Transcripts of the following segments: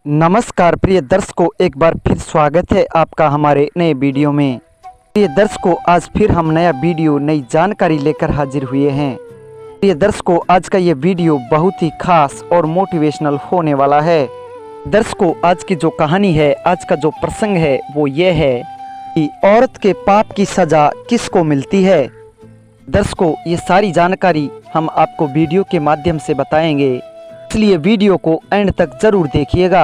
नमस्कार प्रिय दर्शकों, एक बार फिर स्वागत है आपका हमारे नए वीडियो में। प्रिय दर्शकों, आज फिर हम नया वीडियो नई जानकारी लेकर हाजिर हुए हैं। प्रिय दर्शकों, आज का ये वीडियो बहुत ही खास और मोटिवेशनल होने वाला है। दर्शकों, आज की जो कहानी है, आज का जो प्रसंग है वो ये है कि औरत के पाप की सज़ा किसको मिलती है। दर्शकों, ये सारी जानकारी हम आपको वीडियो के माध्यम से बताएंगे, इसलिए वीडियो को एंड तक जरूर देखिएगा।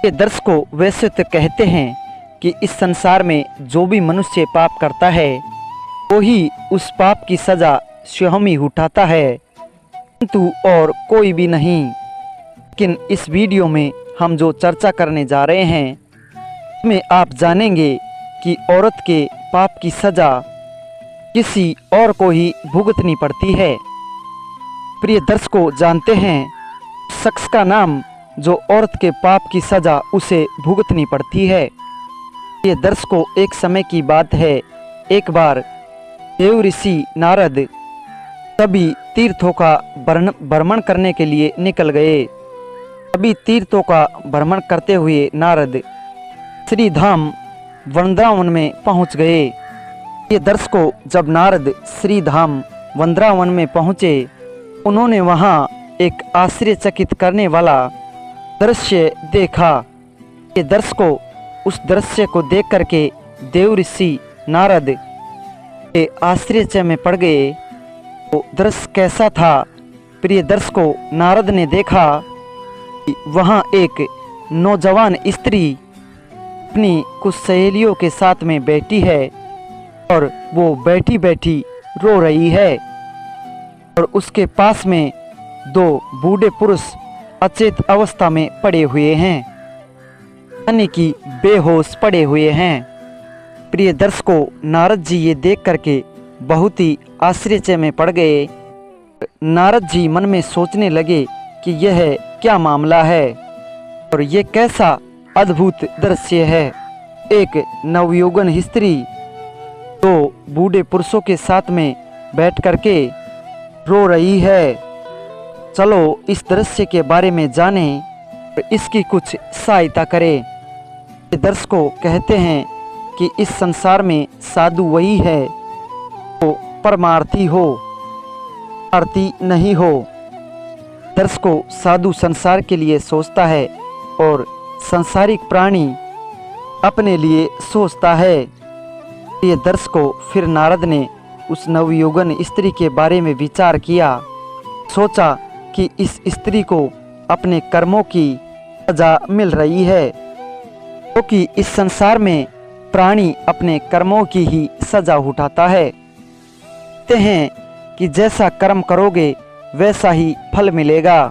ये दर्शकों, वैसे तो कहते हैं कि इस संसार में जो भी मनुष्य पाप करता है वो ही उस पाप की सज़ा स्वयं ही उठाता है, किंतु और कोई भी नहीं। लेकिन इस वीडियो में हम जो चर्चा करने जा रहे हैं उसमें आप जानेंगे कि औरत के पाप की सज़ा किसी और को ही भुगतनी पड़ती है। प्रिय दर्शकों, जानते हैं शख्स का नाम जो औरत के पाप की सज़ा उसे भुगतनी पड़ती है। ये दर्शकों, एक समय की बात है, एक बार देव ऋषि नारद सभी तीर्थों का भ्रमण करने के लिए निकल गए। सभी तीर्थों का भ्रमण करते हुए नारद श्री धाम वृंदावन में पहुंच गए। ये दर्शकों, जब नारद श्री धाम वृंदावन में पहुंचे, उन्होंने वहां एक आश्चर्यचकित करने वाला दृश्य देखा। ये दर्शकों, उस दृश्य को देख करके देव ऋषि नारद के आश्चर्य में पड़ गए। वो दृश्य कैसा था? प्रिय दर्शकों, नारद ने देखा कि वहाँ एक नौजवान स्त्री अपनी कुछ सहेलियों के साथ में बैठी है और वो बैठी बैठी रो रही है, और उसके पास में दो बूढ़े पुरुष अचेत अवस्था में पड़े हुए हैं, यानी कि बेहोश पड़े हुए हैं। प्रिय दर्शकों, नारद जी ये देख करके बहुत ही आश्चर्य में पड़ गए। नारद जी मन में सोचने लगे कि यह क्या मामला है और ये कैसा अद्भुत दृश्य है। एक नवयुवन स्त्री दो बूढ़े पुरुषों के साथ में बैठ करके रो रही है। चलो इस दृश्य के बारे में जानें और इसकी कुछ सहायता करें। दर्शकों, कहते हैं कि इस संसार में साधु वही है जो परमार्थी हो, आरती नहीं हो। दर्शकों, साधु संसार के लिए सोचता है और सांसारिक प्राणी अपने लिए सोचता है। ये दर्शकों, फिर नारद ने उस नवयुवन स्त्री के बारे में विचार किया। सोचा कि इस स्त्री को अपने कर्मों की सजा मिल रही है, क्योंकि इस संसार में प्राणी अपने कर्मों की ही सजा उठाता है। कहते हैं कि जैसा कर्म करोगे वैसा ही फल मिलेगा।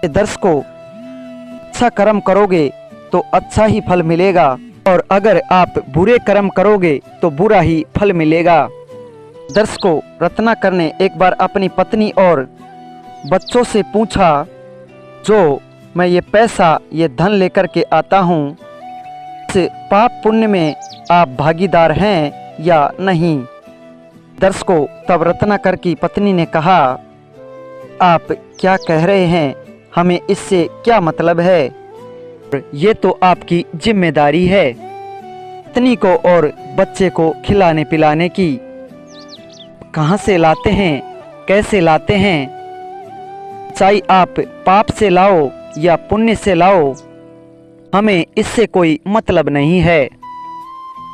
दर्शकों, अच्छा कर्म करोगे तो अच्छा ही फल मिलेगा, और अगर आप बुरे कर्म करोगे तो बुरा ही फल मिलेगा। दर्शकों, रत्नाकर ने एक बार अपनी पत्नी और बच्चों से पूछा, जो मैं ये पैसा ये धन लेकर के आता हूँ, इस पाप पुण्य में आप भागीदार हैं या नहीं। दर्शकों, तब रत्नाकर की पत्नी ने कहा, आप क्या कह रहे हैं, हमें इससे क्या मतलब है, ये तो आपकी जिम्मेदारी है पत्नी को और बच्चे को खिलाने पिलाने की। कहाँ से लाते हैं, कैसे लाते हैं, चाहे आप पाप से लाओ या पुण्य से लाओ, हमें इससे कोई मतलब नहीं है।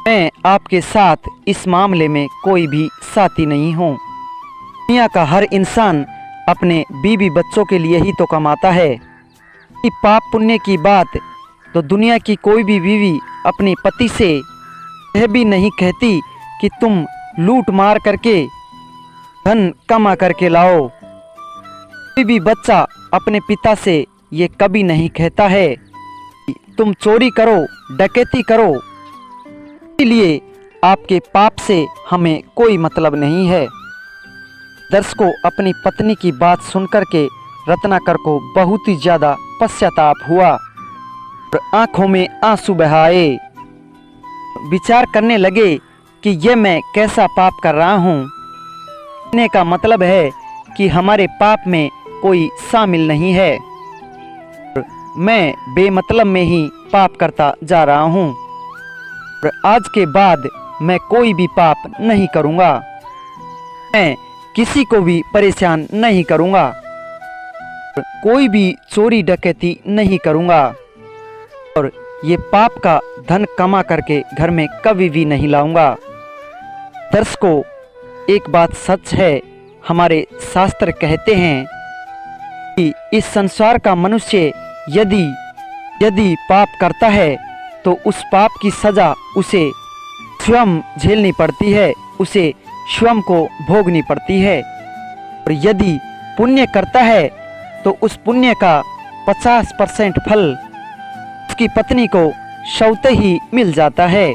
मैं आपके साथ इस मामले में कोई भी साथी नहीं हूँ। दुनिया का हर इंसान अपने बीवी बच्चों के लिए ही तो कमाता है। कि पाप पुण्य की बात तो दुनिया की कोई भी बीवी अपने पति से यह भी नहीं कहती कि तुम लूट मार करके धन कमा करके लाओ। कोई भी बच्चा अपने पिता से ये कभी नहीं कहता है कि तुम चोरी करो, डकैती करो। इसलिए आपके पाप से हमें कोई मतलब नहीं है। दर्शकों, अपनी पत्नी की बात सुनकर के रत्नाकर को बहुत ही ज़्यादा पश्चाताप हुआ और आंखों में आंसू बहाए। विचार करने लगे कि ये मैं कैसा पाप कर रहा हूँ। कहने का मतलब है कि हमारे पाप में कोई शामिल नहीं है। मैं बेमतलब में ही पाप करता जा रहा हूँ और आज के बाद मैं कोई भी पाप नहीं करूँगा। मैं किसी को भी परेशान नहीं करूँगा, कोई भी चोरी डकैती नहीं करूँगा और ये पाप का धन कमा करके घर में कभी भी नहीं लाऊंगा। दर्शकों, एक बात सच है, हमारे शास्त्र कहते हैं कि इस संसार का मनुष्य यदि पाप करता है तो उस पाप की सज़ा उसे स्वयं झेलनी पड़ती है, उसे स्वयं को भोगनी पड़ती है। और यदि पुण्य करता है तो उस पुण्य का 50% फल उसकी पत्नी को स्वतः ही मिल जाता है।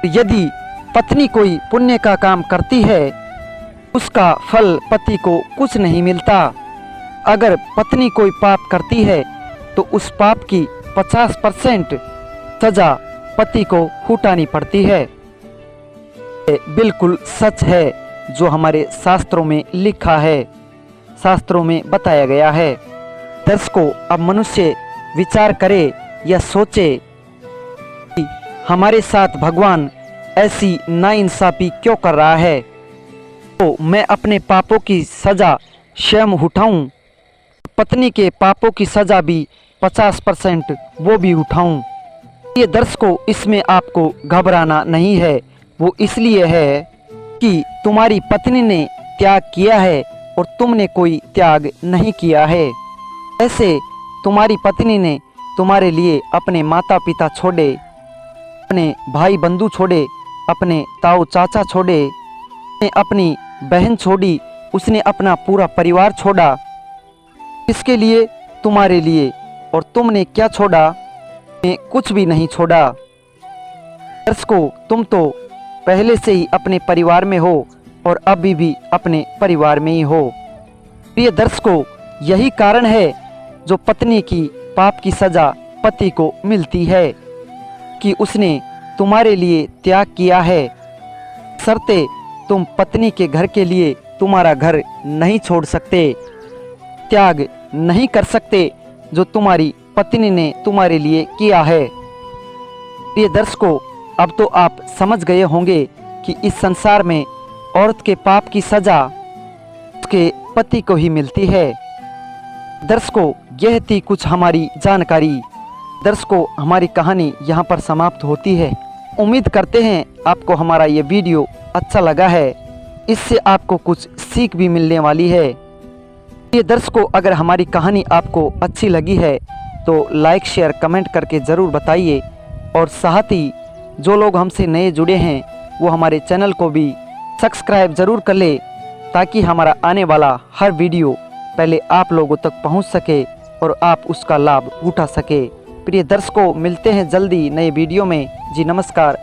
यदि पत्नी कोई पुण्य का काम करती है, उसका फल पति को कुछ नहीं मिलता। अगर पत्नी कोई पाप करती है तो उस पाप की 50% सजा पति को उठानी पड़ती है। ये बिल्कुल सच है जो हमारे शास्त्रों में लिखा है, शास्त्रों में बताया गया है। दर्शकों, अब मनुष्य विचार करे या सोचे कि हमारे साथ भगवान ऐसी नाइंसाफी क्यों कर रहा है, तो मैं अपने पापों की सज़ा स्वयं उठाऊं, पत्नी के पापों की सज़ा भी 50% वो भी उठाऊं। ये दर्शकों, इसमें आपको घबराना नहीं है। वो इसलिए है कि तुम्हारी पत्नी ने त्याग किया है और तुमने कोई त्याग नहीं किया है। ऐसे तुम्हारी पत्नी ने तुम्हारे लिए अपने माता पिता छोड़े, अपने भाई बंधु छोड़े, अपने ताऊ चाचा छोड़े, अपनी बहन छोड़ी, उसने अपना पूरा परिवार छोड़ा। इसके लिए तुम्हारे लिए, और तुमने क्या छोड़ा? कुछ भी नहीं छोड़ा। दर्शकों, तुम तो पहले से ही अपने परिवार में हो और अभी भी अपने परिवार में ही हो। प्रिय दर्शकों, यही कारण है जो पत्नी की पाप की सज़ा पति को मिलती है कि उसने तुम्हारे लिए त्याग किया है। शर्ते तुम पत्नी के घर के लिए तुम्हारा घर नहीं छोड़ सकते, त्याग नहीं कर सकते जो तुम्हारी पत्नी ने तुम्हारे लिए किया है। प्रिय दर्शकों, अब तो आप समझ गए होंगे कि इस संसार में औरत के पाप की सज़ा उसके पति को ही मिलती है। दर्शकों, यह थी कुछ हमारी जानकारी। दर्शकों, हमारी कहानी यहाँ पर समाप्त होती है। उम्मीद करते हैं आपको हमारा ये वीडियो अच्छा लगा है, इससे आपको कुछ सीख भी मिलने वाली है। ये दर्शकों, अगर हमारी कहानी आपको अच्छी लगी है तो लाइक शेयर कमेंट करके ज़रूर बताइए, और साथ ही जो लोग हमसे नए जुड़े हैं वो हमारे चैनल को भी सब्सक्राइब ज़रूर कर ले, ताकि हमारा आने वाला हर वीडियो पहले आप लोगों तक पहुंच सके और आप उसका लाभ उठा सके। प्रिय दर्शकों, मिलते हैं जल्दी नए वीडियो में। जी नमस्कार।